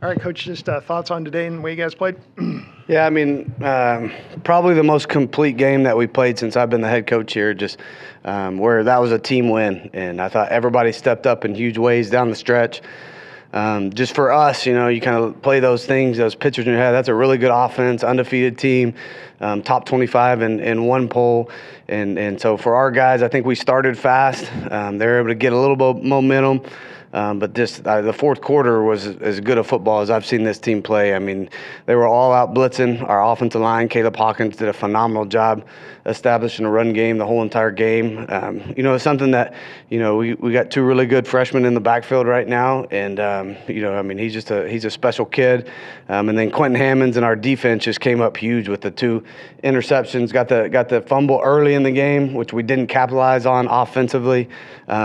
All right, Coach, just thoughts on today and the way you guys played? Yeah, I mean, probably the most complete game that we played since I've been the head coach here, just where that was a team win. And I thought everybody stepped up in huge ways down the stretch. Just for us, you kind of play those things, those pictures in your head. That's a really good offense, undefeated team, top 25 in one poll. And so for our guys, I think we started fast. They were able to get a little bit of momentum. But the fourth quarter was as good a football as I've seen this team play. I mean, they were all out blitzing. Our offensive line, Caleb Hawkins, did a phenomenal job establishing a run game the whole entire game. It's something that, we got two really good freshmen in the backfield right now. And, he's a special kid. And then Quentin Hammonds and our defense just came up huge with the two interceptions. Got the fumble early in the game, which we didn't capitalize on offensively,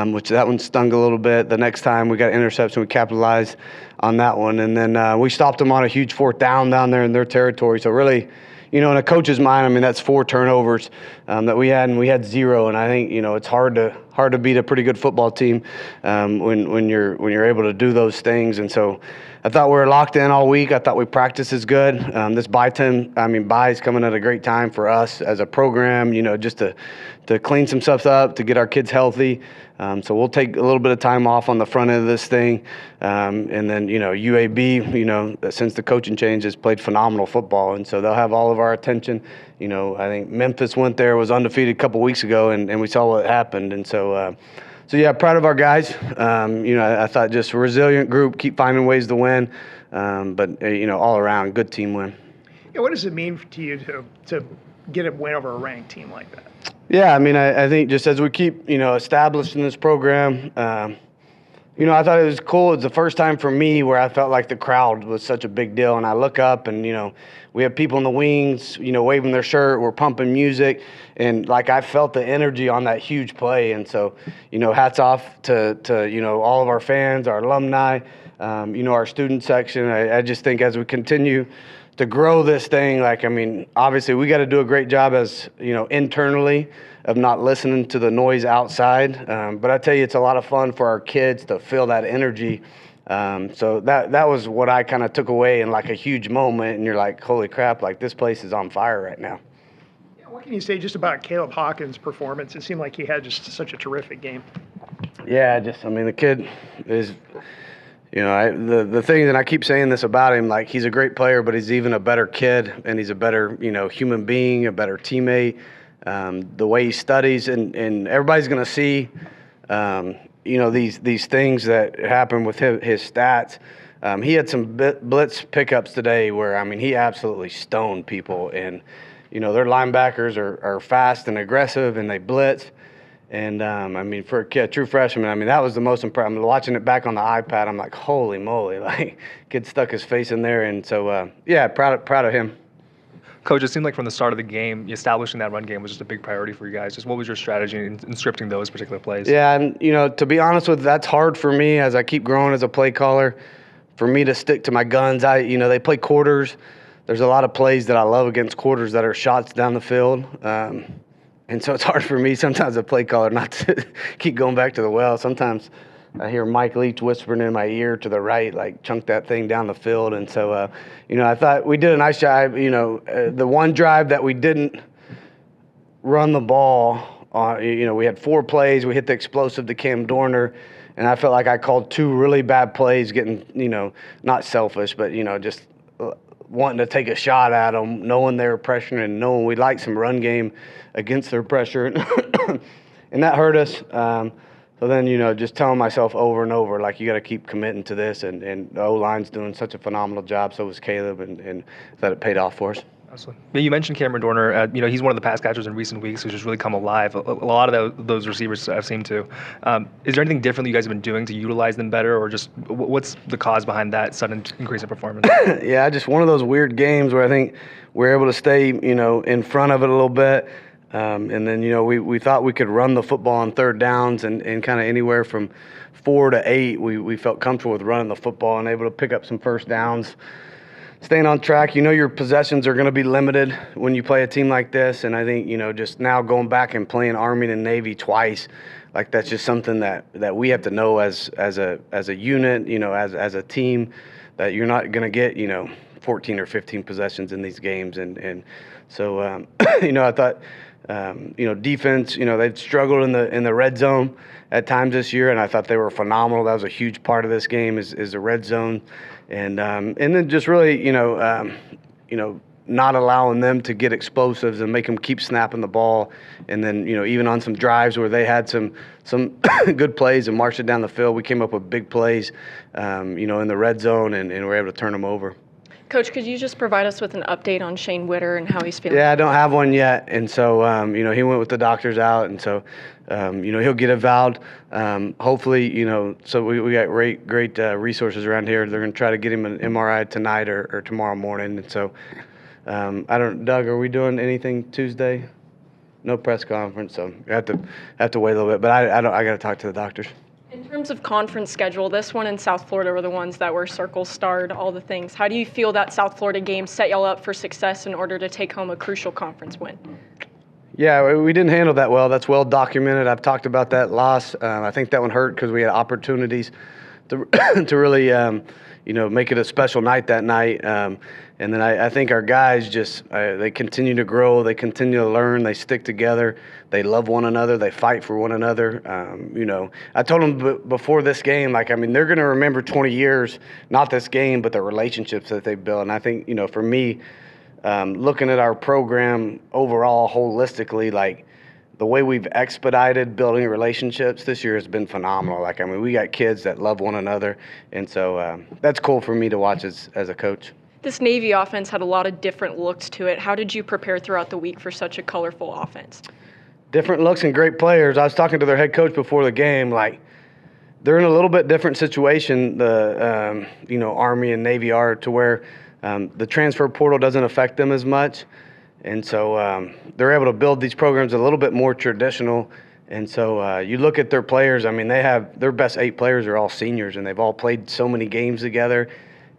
which that one stung a little bit. The next time we got an interception, we capitalized on that one. And then we stopped them on a huge fourth down there in their territory. So really, in a coach's mind, I mean, that's 4 turnovers that we had, and we had 0. And I think, it's hard to beat a pretty good football team when you're able to do those things. And so I thought we were locked in all week. I thought we practiced as good. This bye is coming at a great time for us as a program, just to clean some stuff up, to get our kids healthy. So we'll take a little bit of time off on the front end of this thing. And then, UAB, since the coaching change, has played phenomenal football. And so they'll have all of our attention. I think Memphis went there, was undefeated a couple weeks ago, and we saw what happened. And so yeah, proud of our guys. I thought just a resilient group, keep finding ways to win. But all around, good team win. Yeah, what does it mean to you to get a win over a ranked team like that? Yeah, I mean, I think just as we keep, establishing this program, I thought it was cool. It's the first time for me where I felt like the crowd was such a big deal. And I look up and, we have people in the wings, waving their shirt. We're pumping music. And, I felt the energy on that huge play. And so, hats off to all of our fans, our alumni, our student section. I just think as we continue to grow this thing, obviously we got to do a great job as, internally of not listening to the noise outside. But I tell you, it's a lot of fun for our kids to feel that energy. So that was what I kind of took away in a huge moment. And you're like, holy crap, this place is on fire right now. Yeah, what can you say just about Caleb Hawkins' performance? It seemed like he had just such a terrific game. Yeah, the kid is... the thing that I keep saying this about him, he's a great player, but he's even a better kid, and he's a better, human being, a better teammate. The way he studies, and everybody's going to see, these things that happen with his stats. He had some blitz pickups today where, he absolutely stoned people, and, their linebackers are fast and aggressive, and they blitz. And, for a kid, true freshman, that was the most impressive. Watching it back on the iPad, I'm like, holy moly, kid stuck his face in there. And so, proud of him. Coach, it seemed like from the start of the game, establishing that run game was just a big priority for you guys. Just what was your strategy in scripting those particular plays? Yeah, and, to be honest with you, that's hard for me as I keep growing as a play caller, for me to stick to my guns. They play quarters. There's a lot of plays that I love against quarters that are shots down the field. And so it's hard for me sometimes as a play caller not to keep going back to the well. Sometimes I hear Mike Leach whispering in my ear to the right, chunk that thing down the field. And so, I thought we did a nice job. The one drive that we didn't run the ball on, we had 4 plays. We hit the explosive to Cam Dorner. And I felt like I called 2 really bad plays, getting, not selfish, but, just wanting to take a shot at them, knowing they were pressuring and knowing we liked some run game against their pressure. And that hurt us. So then, just telling myself over and over, you got to keep committing to this. And the O-line's doing such a phenomenal job. So was Caleb, and that it paid off for us. Absolutely. Yeah, you mentioned Cameron Dorner. He's one of the pass catchers in recent weeks who's just really come alive. A lot of those receivers I've seen too. Is there anything different that you guys have been doing to utilize them better, or just what's the cause behind that sudden increase in performance? Yeah, just one of those weird games where I think we're able to stay, in front of it a little bit. And then, we thought we could run the football on third downs and kind of anywhere from 4 to 8, we felt comfortable with running the football and able to pick up some first downs. Staying on track, your possessions are going to be limited when you play a team like this. And I think, just now going back and playing Army and Navy twice, like that's just something that we have to know as a unit, as a team, that you're not going to get 14 or 15 possessions in these games, and so I thought defense, they've struggled in the red zone at times this year, and I thought they were phenomenal. That was a huge part of this game is the red zone, and then just really not allowing them to get explosives and make them keep snapping the ball. And then, even on some drives where they had some good plays and marched it down the field, we came up with big plays, in the red zone and were able to turn them over. Coach, could you just provide us with an update on Shane Witter and how he's feeling? Yeah, I don't have one yet. And so, he went with the doctors out. And so, he'll get evalved. Hopefully, so we got great resources around here. They're going to try to get him an MRI tonight or tomorrow morning. And so, Doug, are we doing anything Tuesday? No press conference, so you have to wait a little bit. But I got to talk to the doctors. In terms of conference schedule, this one and South Florida were the ones that were circle starred, all the things. How do you feel that South Florida game set y'all up for success in order to take home a crucial conference win? Yeah, we didn't handle that well. That's well documented. I've talked about that loss. I think that one hurt because we had opportunities to to really make it a special night that night. And then I think our guys just they continue to grow, they continue to learn, they stick together, they love one another, they fight for one another. I told them before this game, they're going to remember 20 years, not this game, but the relationships that they built. And I think, for me, looking at our program overall holistically, the way we've expedited building relationships this year has been phenomenal. We got kids that love one another, and so that's cool for me to watch as a coach. This Navy offense had a lot of different looks to it. How did you prepare throughout the week for such a colorful offense? Different looks and great players. I was talking to their head coach before the game. They're in a little bit different situation, the Army and Navy are, to where the transfer portal doesn't affect them as much. And so they're able to build these programs a little bit more traditional. And so you look at their players, they have their best 8 players are all seniors, and they've all played so many games together.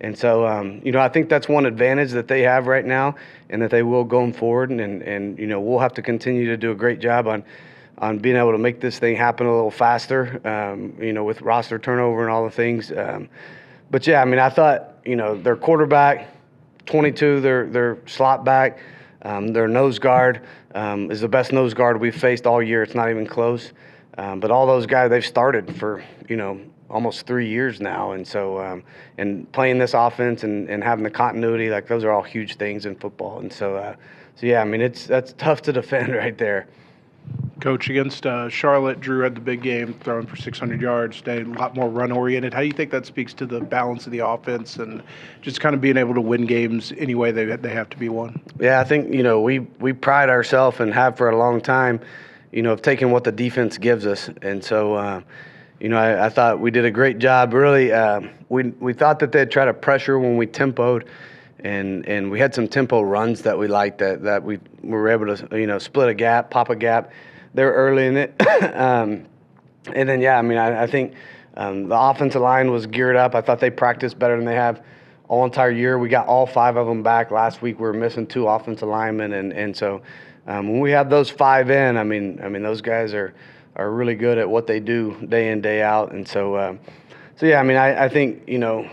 And so, I think that's one advantage that they have right now, and that they will going forward. And we'll have to continue to do a great job on being able to make this thing happen a little faster, with roster turnover and all the things. But, yeah, I thought, their quarterback, 22, their slot back, their nose guard is the best nose guard we've faced all year. It's not even close. But all those guys, they've started for, almost 3 years now. And so, and playing this offense and having the continuity, those are all huge things in football. And so, yeah, that's tough to defend right there. Coach, against Charlotte, Drew had the big game, throwing for 600 yards, a lot more run-oriented. How do you think that speaks to the balance of the offense and just kind of being able to win games any way they have to be won? Yeah, I think, we pride ourselves and have for a long time, of taking what the defense gives us. And so, I thought we did a great job. Really, we thought that they'd try to pressure when we tempoed, and we had some tempo runs that we liked that we were able to split a gap, pop a gap there early in it. And then I think the offensive line was geared up. I thought they practiced better than they have all entire year. We got all 5 of them back. Last week we were missing 2 offensive linemen, and so when we have those 5 in, those guys are really good at what they do day in, day out. And so, I think,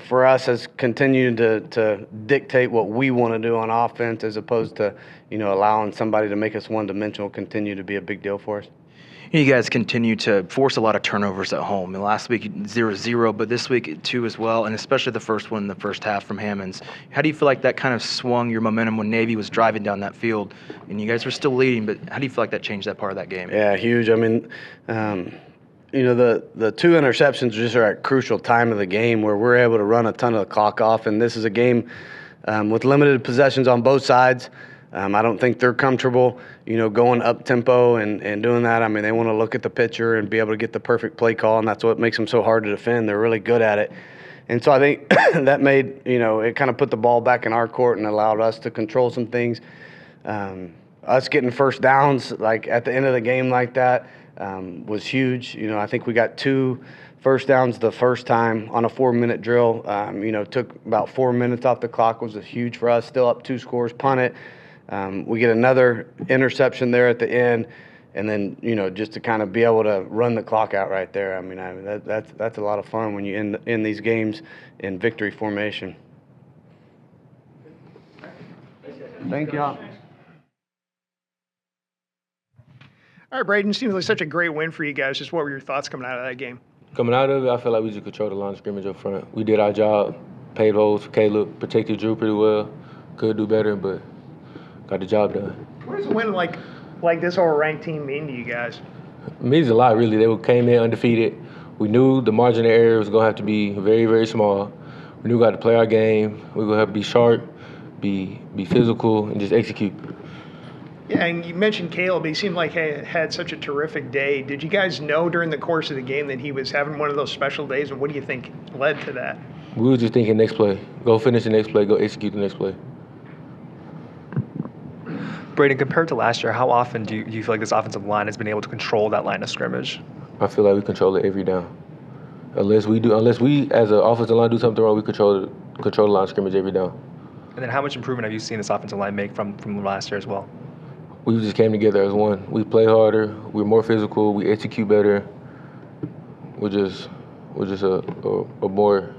for us as continuing to dictate what we want to do on offense as opposed to, allowing somebody to make us one-dimensional continue to be a big deal for us. You guys continue to force a lot of turnovers at home. And last week, 0-0, but this week, 2 as well, and especially the first one in the first half from Hammonds. How do you feel like that kind of swung your momentum when Navy was driving down that field? And you guys were still leading, but how do you feel like that changed that part of that game? Yeah, huge. The 2 interceptions just are at crucial time of the game where we're able to run a ton of the clock off. And this is a game with limited possessions on both sides. I don't think they're comfortable, going up tempo and doing that. They want to look at the picture and be able to get the perfect play call, and that's what makes them so hard to defend. They're really good at it. And so I think that made, it kind of put the ball back in our court and allowed us to control some things. Us getting first downs, at the end of the game like that, was huge. I think we got 2 first downs the first time on a 4-minute drill. Took about 4 minutes off the clock, was huge for us. Still up 2 scores, punt it. We get another interception there at the end, and then just to kind of be able to run the clock out right there. I mean that's a lot of fun when you end these games in victory formation. Thank y'all. All right, Braden, seems like such a great win for you guys. Just what were your thoughts coming out of that game? Coming out of it, I feel like we just controlled the line of scrimmage up front. We did our job, paid holes for Caleb, protected Drew pretty well. Could do better, but got the job done. What does a win like this over a ranked team mean to you guys? It means a lot, really. They came in undefeated. We knew the margin of error was going to have to be very, very small. We knew we got to play our game. We were going to have to be sharp, be physical, and just execute. Yeah, and you mentioned Caleb. He seemed like he had such a terrific day. Did you guys know during the course of the game that he was having one of those special days, and what do you think led to that? We were just thinking next play. Go finish the next play. Go execute the next play. Braden, compared to last year, how often do you feel like this offensive line has been able to control that line of scrimmage? I feel like we control it every down. Unless we as an offensive line do something wrong, we control the line of scrimmage every down. And then how much improvement have you seen this offensive line make from last year as well? We just came together as one. We play harder. We're more physical. We execute better. We're just a more,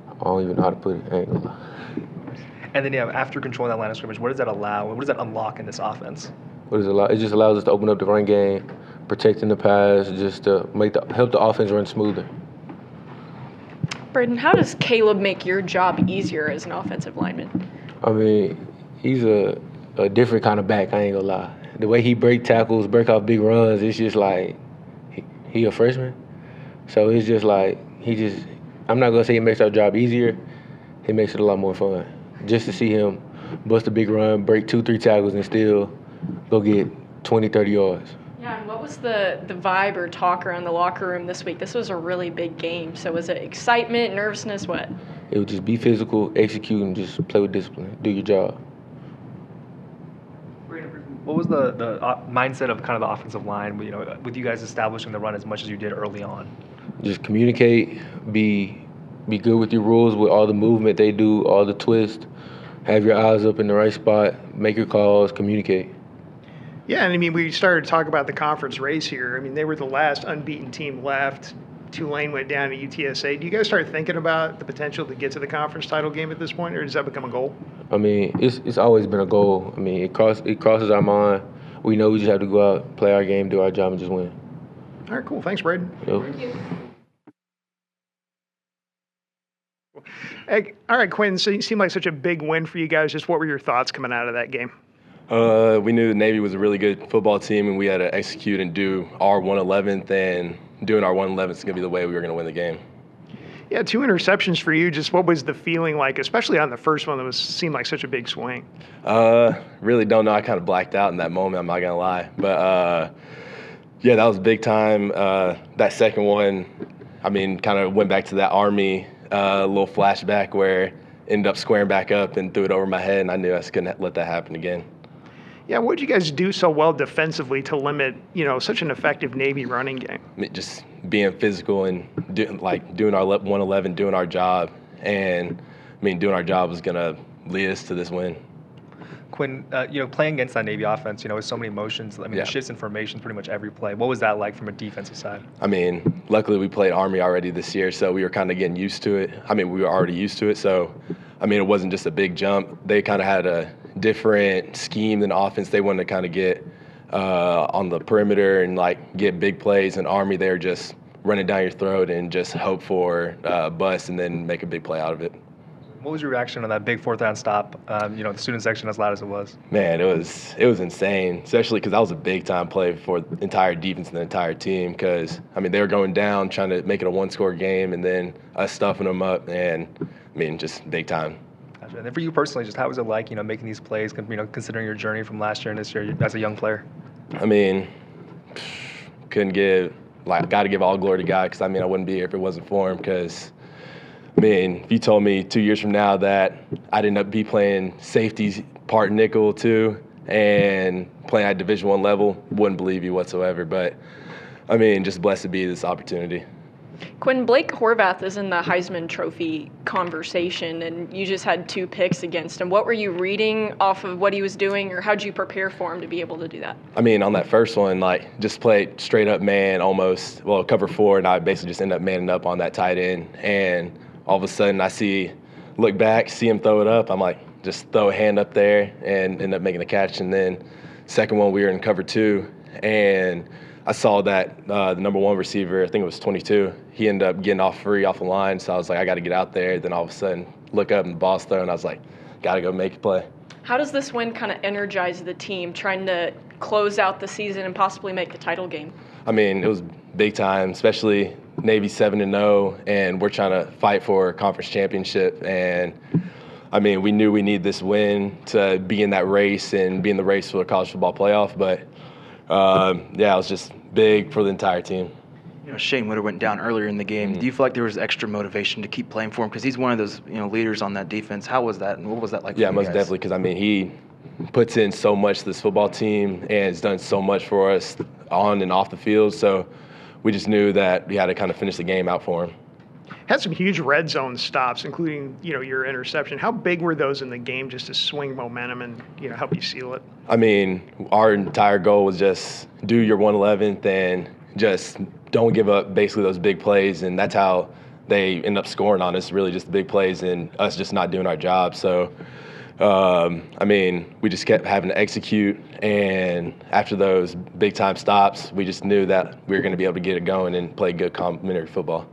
I don't even know how to put it. I ain't gonna lie. And then after controlling that line of scrimmage, what does that allow? What does that unlock in this offense? What does it allow? It just allows us to open up the run game, protecting the pass, just to help the offense run smoother. Braden, how does Caleb make your job easier as an offensive lineman? I mean, he's a different kind of back, I ain't gonna lie. The way he break tackles, break off big runs, it's just like he a freshman. So it's just like I'm not gonna say he makes our job easier, he makes it a lot more fun. Just to see him bust a big run, break 2-3 tackles, and still go get 20, 30 yards. Yeah, and what was the vibe or talk around the locker room this week? This was a really big game. So was it excitement, nervousness, what? It would just be physical, execute, and just play with discipline, do your job. What was the mindset of kind of the offensive line, with you guys establishing the run as much as you did early on? Just communicate, be good with your rules, with all the movement they do, all the twists, have your eyes up in the right spot, make your calls, communicate. Yeah, and I mean, we started to talk about the conference race here. I mean, they were the last unbeaten team left. Tulane went down to UTSA. Do you guys start thinking about the potential to get to the conference title game at this point, or does that become a goal? I mean, it's always been a goal. I mean, it crosses our mind. We know we just have to go out, play our game, do our job, and just win. All right, cool. Thanks, Braden. Yep. Thank you. Hey, all right, Quinn, so it seemed like such a big win for you guys. Just what were your thoughts coming out of that game? We knew the Navy was a really good football team, and we had to execute and do our 111th, and doing our 111th is going to be the way we were going to win the game. Yeah, 2 interceptions for you. Just what was the feeling like, especially on the first one that seemed like such a big swing? Really don't know. I kind of blacked out in that moment, I'm not going to lie. But, yeah, that was big time. That second one, I mean, kind of went back to that Army little flashback where ended up squaring back up and threw it over my head, and I knew I was going to let that happen again. Yeah, what did you guys do so well defensively to limit, such an effective Navy running game? Just being physical and doing our 111, doing our job. And, I mean, doing our job was going to lead us to this win. Quinn, playing against that Navy offense, with so many emotions, I mean, Yeah. the shifts in formations pretty much every play. What was that like from a defensive side? I mean, luckily we played Army already this year, so we were kind of getting used to it. I mean, we were already used to it, so, I mean, it wasn't just a big jump. They kind of had a different scheme than offense. They wanted to kind of get on the perimeter and, get big plays. And Army, they were just running down your throat and just hope for a bust and then make a big play out of it. What was your reaction on that big fourth down stop? The student section as loud as it was. Man, it was insane, especially because that was a big-time play for the entire defense and the entire team because, I mean, they were going down trying to make it a one-score game and then us stuffing them up and, I mean, just big time. Gotcha. And then for you personally, just how was it like, making these plays, considering your journey from last year and this year as a young player? I mean, got to give all glory to God because, I mean, I wouldn't be here if it wasn't for him because, I mean, if you told me 2 years from now that I'd end up be playing safety part nickel too and playing at Division I level, wouldn't believe you whatsoever. But, I mean, just blessed to be this opportunity. Quinn, Blake Horvath is in the Heisman Trophy conversation, and you just had 2 picks against him. What were you reading off of what he was doing, or how'd you prepare for him to be able to do that? I mean, on that first one, just played straight up man almost, cover 4, and I basically just ended up manning up on that tight end. And all of a sudden look back, see him throw it up. I'm like, just throw a hand up there and end up making a catch. And then second one, we were in cover 2, and I saw that the number 1 receiver, I think it was 22, he ended up getting off free off the line. So I was like, I got to get out there. Then all of a sudden, look up and the ball's thrown. I was like, got to go make a play. How does this win kind of energize the team trying to close out the season and possibly make the title game? I mean, it was big time, especially Navy 7-0, and we're trying to fight for a conference championship. And I mean, we knew we needed this win to be in that race and be in the race for the college football playoff. But it was just big for the entire team. Shane Witter went down earlier in the game. Do you feel like there was extra motivation to keep playing for him? Because he's one of those leaders on that defense. How was that, and what was that like for you Yeah, most guys? definitely, because, I mean, he puts in so much to this football team and has done so much for us on and off the field. So we just knew that we had to kind of finish the game out for him. Had some huge red zone stops, including, your interception. How big were those in the game just to swing momentum and, help you seal it? I mean, our entire goal was just do your 111th and just don't give up basically those big plays. And that's how they end up scoring on us, really just the big plays and us just not doing our job. So, I mean, we just kept having to execute. And after those big time stops, we just knew that we were going to be able to get it going and play good complementary football.